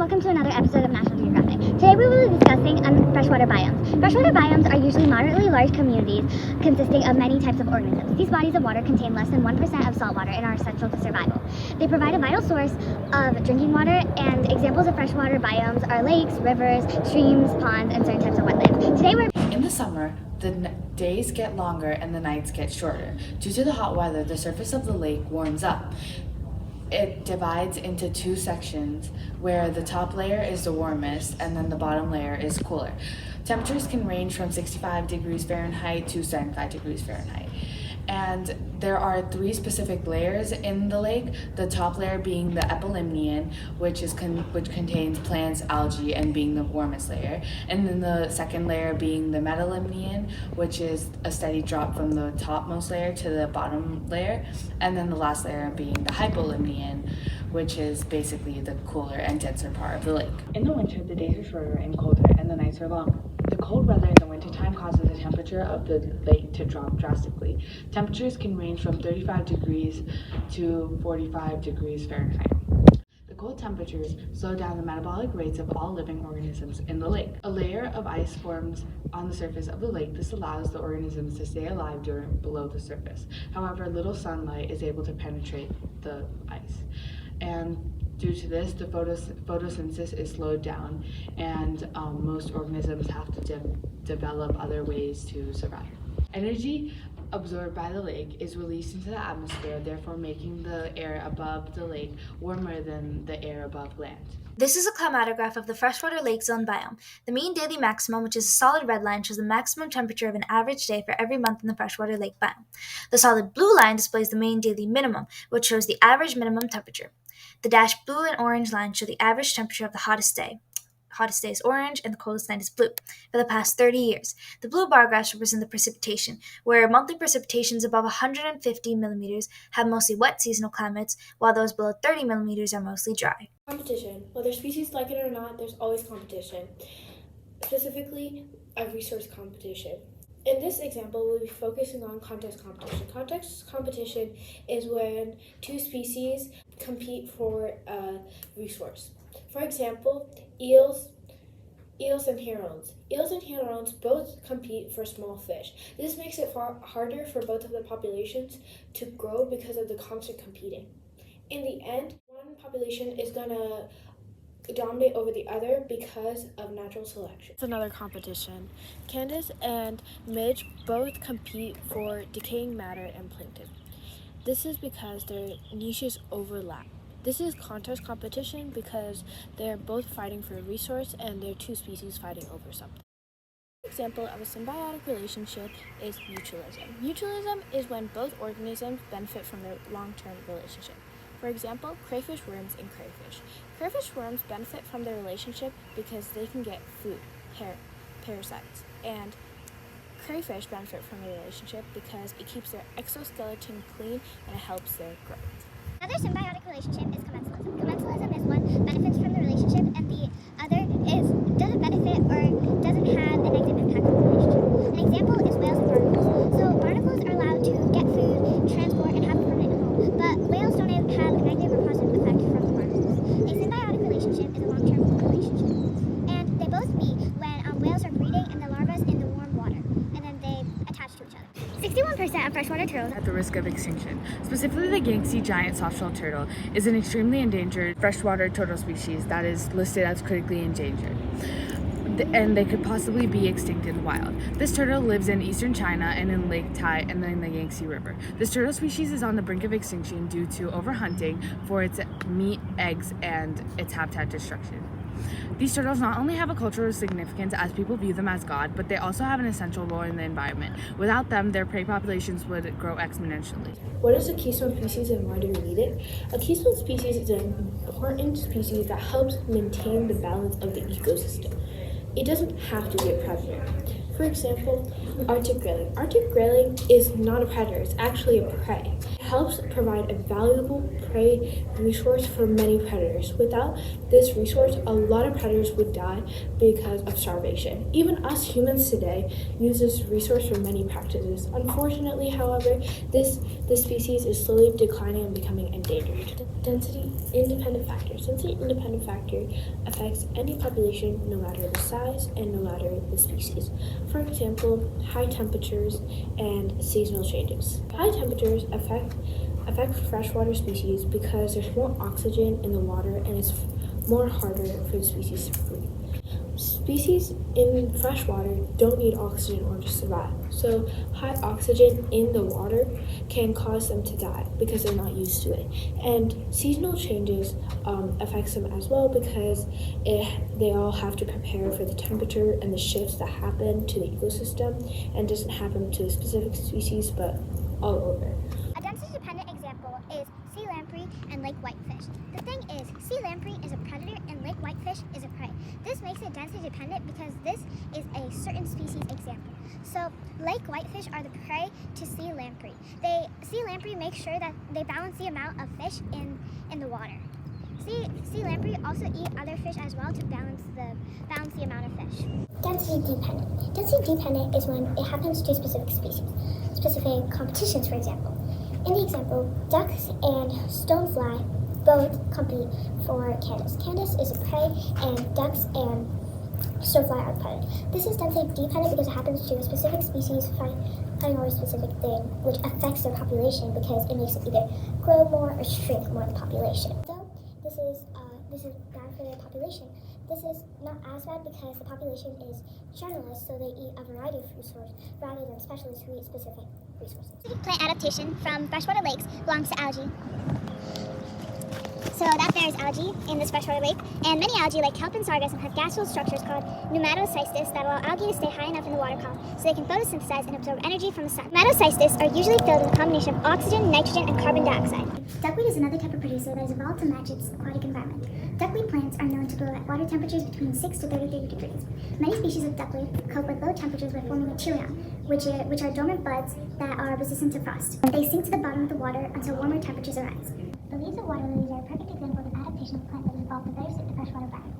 welcome to another episode of National Geographic. Today we will be discussing freshwater biomes. Freshwater biomes are usually moderately large communities consisting of many types of organisms. These bodies of water contain less than 1% of salt water and are essential to survival. They provide a vital source of drinking water, and examples of freshwater biomes are lakes, rivers, streams, ponds, and certain types of wetlands. Today we're In the summer, the days get longer and the nights get shorter. Due to the hot weather, the surface of the lake warms up. It divides into two sections where the top layer is the warmest and then the bottom layer is cooler. Temperatures can range from 65 degrees Fahrenheit to 75 degrees Fahrenheit. And there are three specific layers in the lake, the top layer being the epilimnion, which contains plants, algae, and being the warmest layer. And then the second layer being the metalimnion, which is a steady drop from the topmost layer to the bottom layer. And then the last layer being the hypolimnion, which is basically the cooler and denser part of the lake. In the winter, the days are shorter and colder, and the nights are longer. The cold weather in the wintertime causes the temperature of the lake to drop drastically. Temperatures can range from 35 degrees to 45 degrees Fahrenheit. The cold temperatures slow down the metabolic rates of all living organisms in the lake. A layer of ice forms on the surface of the lake. This allows the organisms to stay alive below the surface. However, little sunlight is able to penetrate the ice. And due to this, the photosynthesis is slowed down, and most organisms have to develop other ways to survive. Energy absorbed by the lake is released into the atmosphere, therefore making the air above the lake warmer than the air above land. This is a climatograph of the freshwater lake zone biome. The mean daily maximum, which is a solid red line, shows the maximum temperature of an average day for every month in the freshwater lake biome. The solid blue line displays the mean daily minimum, which shows the average minimum temperature. The dashed blue and orange lines show the average temperature of the hottest day. Hottest day is orange and the coldest night is blue. For the past 30 years, the blue bar graphs represent the precipitation, where monthly precipitations above 150 millimeters have mostly wet seasonal climates, while those below 30 millimeters are mostly dry. Competition. Whether species like it or not, there's always competition, specifically a resource competition. In this example, we'll be focusing on context competition. Context competition is when two species compete for a resource. For example, eels and herons. Eels and herons both compete for small fish. This makes it far harder for both of the populations to grow because of the constant competing. In the end, one population is going to dominate over the other because of natural selection. It's another competition. Candace and Midge both compete for decaying matter and plankton. This is because their niches overlap. This is context competition because they're both fighting for a resource and they're two species fighting over something. An example of a symbiotic relationship is mutualism. Mutualism is when both organisms benefit from their long-term relationship. For example, crayfish worms and crayfish. Crayfish worms benefit from their relationship because they can get food, parasites, and crayfish benefit from the relationship because it keeps their exoskeleton clean and it helps their growth. Another symbiotic relationship is commensalism. Commensalism is one benefits from the relationship and the other doesn't benefit or doesn't have a negative impact on the relationship. An example is whales and barnacles. So barnacles are allowed to get food, transport, and have a permanent home, but whales don't have a negative or positive effect from the barnacles. A symbiotic relationship is a long-term relationship, and they both meet when whales are breeding and the larvae in the warm water, and then they attach to each other. 61% of freshwater turtles At the risk of extinction. Specifically, the Yangtze giant softshell turtle is an extremely endangered freshwater turtle species that is listed as critically endangered, and they could possibly be extinct in the wild. This turtle lives in eastern China and in Lake Tai and then the Yangtze River. This turtle species is on the brink of extinction due to overhunting for its meat, eggs, and its habitat destruction. These turtles not only have a cultural significance as people view them as God, but they also have an essential role in the environment. Without them, their prey populations would grow exponentially. What is a keystone species and why do we need it? A keystone species is an important species that helps maintain the balance of the ecosystem. It doesn't have to be a predator. For example, Arctic grayling. Arctic grayling is not a predator, it's actually a prey. It helps provide a valuable prey resource for many predators. Without this resource, a lot of predators would die because of starvation. Even us humans today use this resource for many practices. Unfortunately, however, this species is slowly declining and becoming endangered. Density independent factor. Density independent factor affects any population no matter the size and no matter the species. For example, high temperatures and seasonal changes. High temperatures affect freshwater species because there's more oxygen in the water and it's more harder for the species to breathe. Species in freshwater don't need oxygen in order to survive. So high oxygen in the water can cause them to die because they're not used to it. And seasonal changes affects them as well because they all have to prepare for the temperature and the shifts that happen to the ecosystem, and doesn't happen to a specific species but all over. A density-dependent example is sea lamprey and lake whitefish. The thing is, sea lamprey is a predator and lake whitefish is a prey. This makes it density-dependent because this is a certain species example. So, lake whitefish are the prey to sea lamprey. Sea lamprey make sure that they balance the amount of fish in the water. Sea lamprey also eat other fish as well to balance the amount of fish. Density dependent. Density dependent is when it happens to a specific species, specific competitions, for example. In the example, ducks and stonefly both compete for Candace. Candace is a prey, and ducks and stonefly are predator. This is density dependent because it happens to a specific species fighting over a specific thing, which affects their population because it makes it either grow more or shrink more in the population. So this is bad for their population. This is not as bad because the population is generalist, so they eat a variety of food sources rather than specialists who eat specific resources. Plant adaptation from freshwater lakes belongs to algae. So that there is algae in this freshwater lake, and many algae like kelp and sargassum have gaseous structures called pneumatocysts that allow algae to stay high enough in the water column so they can photosynthesize and absorb energy from the sun. Pneumatocysts are usually filled with a combination of oxygen, nitrogen, and carbon dioxide. Duckweed is another type of producer that has evolved to match its aquatic environment. Duckweed plants are known to grow at water temperatures between 6 to 33 degrees. Many species of duckweed cope with low temperatures by forming a chilion, which are dormant buds that are resistant to frost. They sink to the bottom of the water until warmer temperatures arise. The leaves of water lilies are a perfect example of an adaptation of a plant that has evolved to better suit the freshwater environment.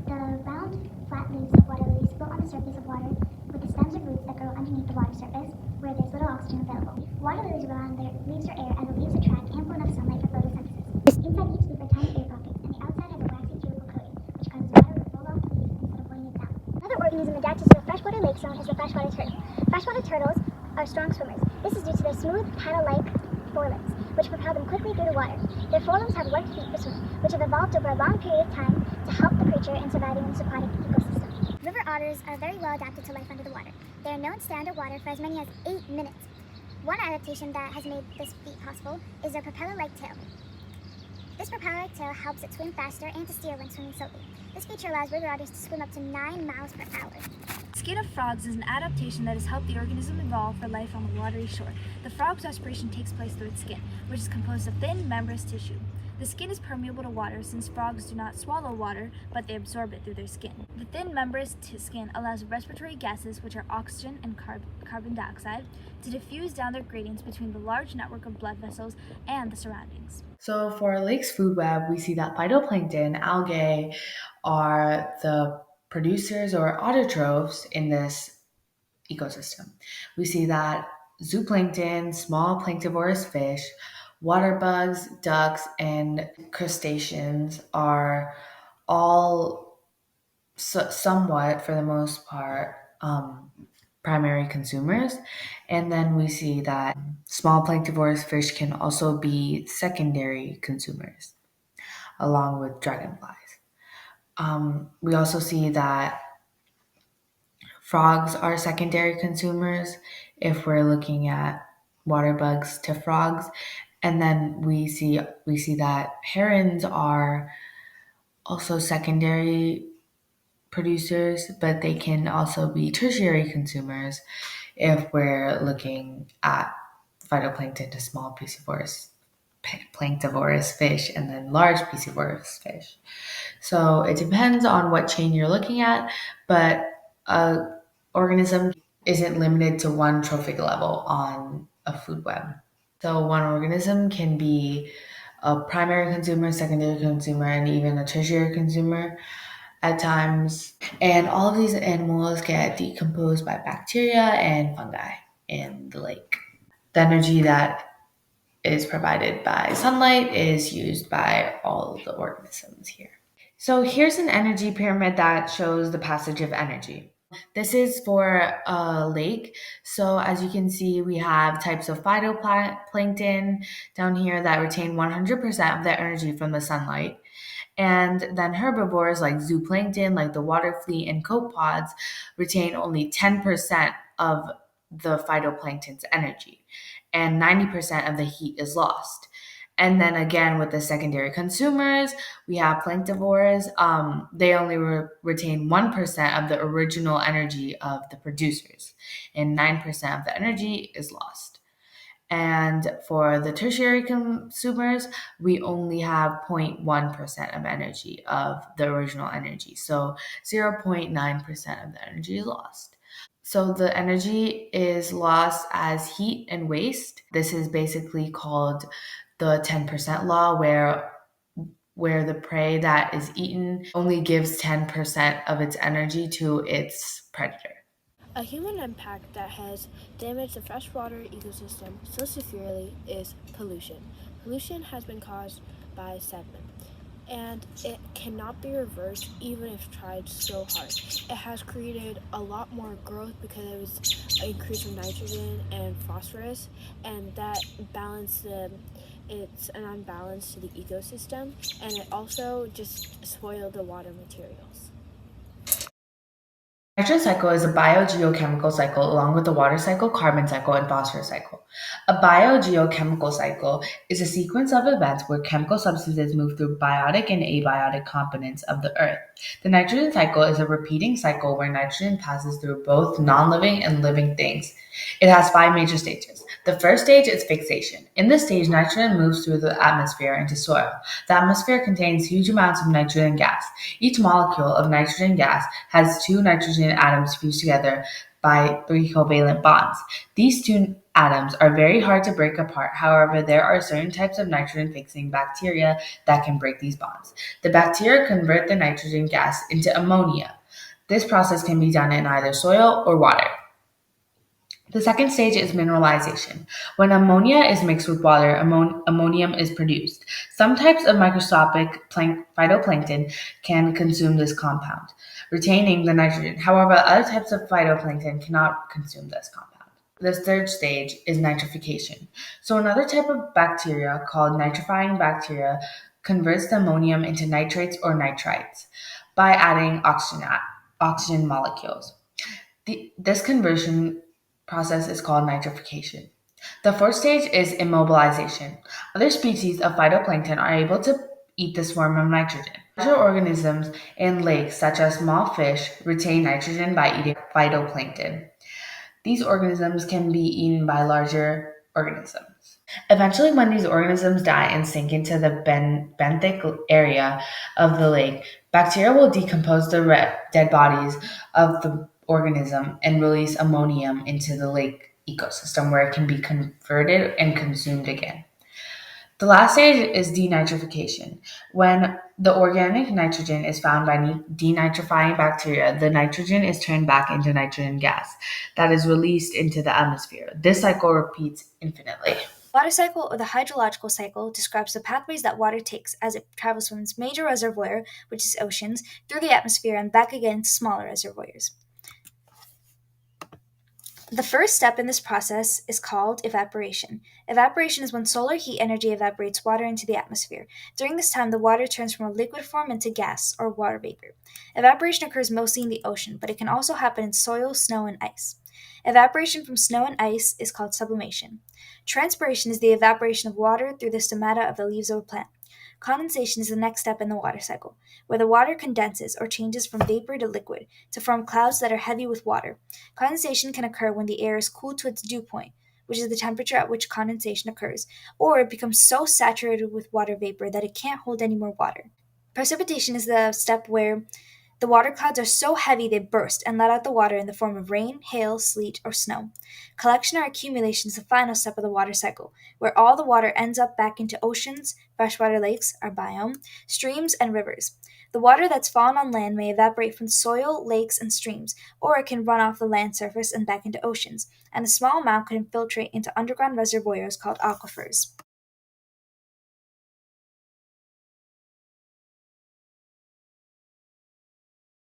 The round, flat leaves of water lilies grow on the surface of water with the stems or roots that grow underneath the water surface, where there's little oxygen available. Water lilies rely on their leaves for air, as the leaves attract ample enough sunlight for photosynthesis. Inside each leaf are tiny air pockets, and the outside has a waxy cuticle coating, which causes water to flow off the leaf instead of weighing it down. Another organism adapted to the freshwater lake zone is the freshwater turtle. Freshwater turtles are strong swimmers. This is due to their smooth, paddle-like forelimbs, which propel them quickly through the water. Their forelimbs have webbed feet for swimming, which have evolved over a long period of time to help the creature in surviving in this aquatic ecosystem. River otters are very well adapted to life under the water. They are known to stay underwater for as many as 8 minutes. One adaptation that has made this feat possible is their propeller-like tail. This propeller-like tail helps it swim faster and to steer when swimming slowly. This feature allows river otters to swim up to 9 miles per hour. Skin of frogs is an adaptation that has helped the organism evolve for life on the watery shore. The frog's respiration takes place through its skin, which is composed of thin, membranous tissue. The skin is permeable to water since frogs do not swallow water, but they absorb it through their skin. The thin, membranous skin allows respiratory gases, which are oxygen and carbon dioxide, to diffuse down their gradients between the large network of blood vessels and the surroundings. So for Lake's food web, we see that phytoplankton, algae, are the producers or autotrophs in this ecosystem. We see that zooplankton, small planktivorous fish, water bugs, ducks, and crustaceans are all somewhat, for the most part, primary consumers. And then we see that small planktivorous fish can also be secondary consumers, along with dragonflies. We also see that frogs are secondary consumers if we're looking at water bugs to frogs. And then we see that herons are also secondary producers, but they can also be tertiary consumers if we're looking at phytoplankton to small planktivorous fish and then large piscivorous fish. So it depends on what chain you're looking at, but an organism isn't limited to one trophic level on a food web. So one organism can be a primary consumer, secondary consumer, and even a tertiary consumer at times. And all of these animals get decomposed by bacteria and fungi in the lake. The energy that is provided by sunlight is used by all of the organisms here. So here's an energy pyramid that shows the passage of energy. This is for a lake. So as you can see, we have types of phytoplankton down here that retain 100% of their energy from the sunlight. And then herbivores like zooplankton, like the water flea and copepods, retain only 10% of the phytoplankton's energy, and 90% of the heat is lost. And then again, with the secondary consumers, we have planktivores. They only retain 1% of the original energy of the producers, and 9% of the energy is lost. And for the tertiary consumers, we only have 0.1% of energy of the original energy. So 0.9% of the energy is lost. So the energy is lost as heat and waste. This is basically called the 10% law, where the prey that is eaten only gives 10% of its energy to its predator. A human impact that has damaged the freshwater ecosystem so severely is pollution. Pollution has been caused by sediment, and it cannot be reversed even if tried so hard. It has created a lot more growth because it was an increase of nitrogen and phosphorus, and that it's an unbalance to the ecosystem, and it also just spoiled the water materials. Nitrogen cycle is a biogeochemical cycle along with the water cycle, carbon cycle, and phosphorus cycle. A biogeochemical cycle is a sequence of events where chemical substances move through biotic and abiotic components of the earth. The nitrogen cycle is a repeating cycle where nitrogen passes through both non-living and living things. It has 5 major stages. The first stage is fixation. In this stage, nitrogen moves through the atmosphere into soil. The atmosphere contains huge amounts of nitrogen gas. Each molecule of nitrogen gas has 2 nitrogen atoms fused together by 3 covalent bonds. These 2 atoms are very hard to break apart. However, there are certain types of nitrogen-fixing bacteria that can break these bonds. The bacteria convert the nitrogen gas into ammonia. This process can be done in either soil or water. The second stage is mineralization. When ammonia is mixed with water, ammonium is produced. Some types of microscopic phytoplankton can consume this compound, retaining the nitrogen. However, other types of phytoplankton cannot consume this compound. The third stage is nitrification. So another type of bacteria called nitrifying bacteria converts the ammonium into nitrates or nitrites by adding oxygen molecules. This conversion process is called nitrification. The fourth stage is immobilization. Other species of phytoplankton are able to eat this form of nitrogen. Larger organisms in lakes, such as small fish, retain nitrogen by eating phytoplankton. These organisms can be eaten by larger organisms. Eventually, when these organisms die and sink into the benthic area of the lake, bacteria will decompose the dead bodies of the organism and release ammonium into the lake ecosystem where it can be converted and consumed again. The last stage is denitrification. When the organic nitrogen is found by denitrifying bacteria, the nitrogen is turned back into nitrogen gas that is released into the atmosphere. This cycle repeats infinitely. Water cycle, or the hydrological cycle, describes the pathways that water takes as it travels from its major reservoir, which is oceans, through the atmosphere and back again to smaller reservoirs. The first step in this process is called evaporation. Evaporation is when solar heat energy evaporates water into the atmosphere. During this time, the water turns from a liquid form into gas, or water vapor. Evaporation occurs mostly in the ocean, but it can also happen in soil, snow, and ice. Evaporation from snow and ice is called sublimation. Transpiration is the evaporation of water through the stomata of the leaves of a plant. Condensation is the next step in the water cycle, where the water condenses or changes from vapor to liquid to form clouds that are heavy with water. Condensation can occur when the air is cooled to its dew point, which is the temperature at which condensation occurs, or it becomes so saturated with water vapor that it can't hold any more water. Precipitation is the step where the The water clouds are so heavy they burst and let out the water in the form of rain, hail, sleet, or snow. Collection or accumulation is the final step of the water cycle, where all the water ends up back into oceans, freshwater lakes, our biome, streams, and rivers. The water that's fallen on land may evaporate from soil, lakes, and streams, or it can run off the land surface and back into oceans, and a small amount can infiltrate into underground reservoirs called aquifers.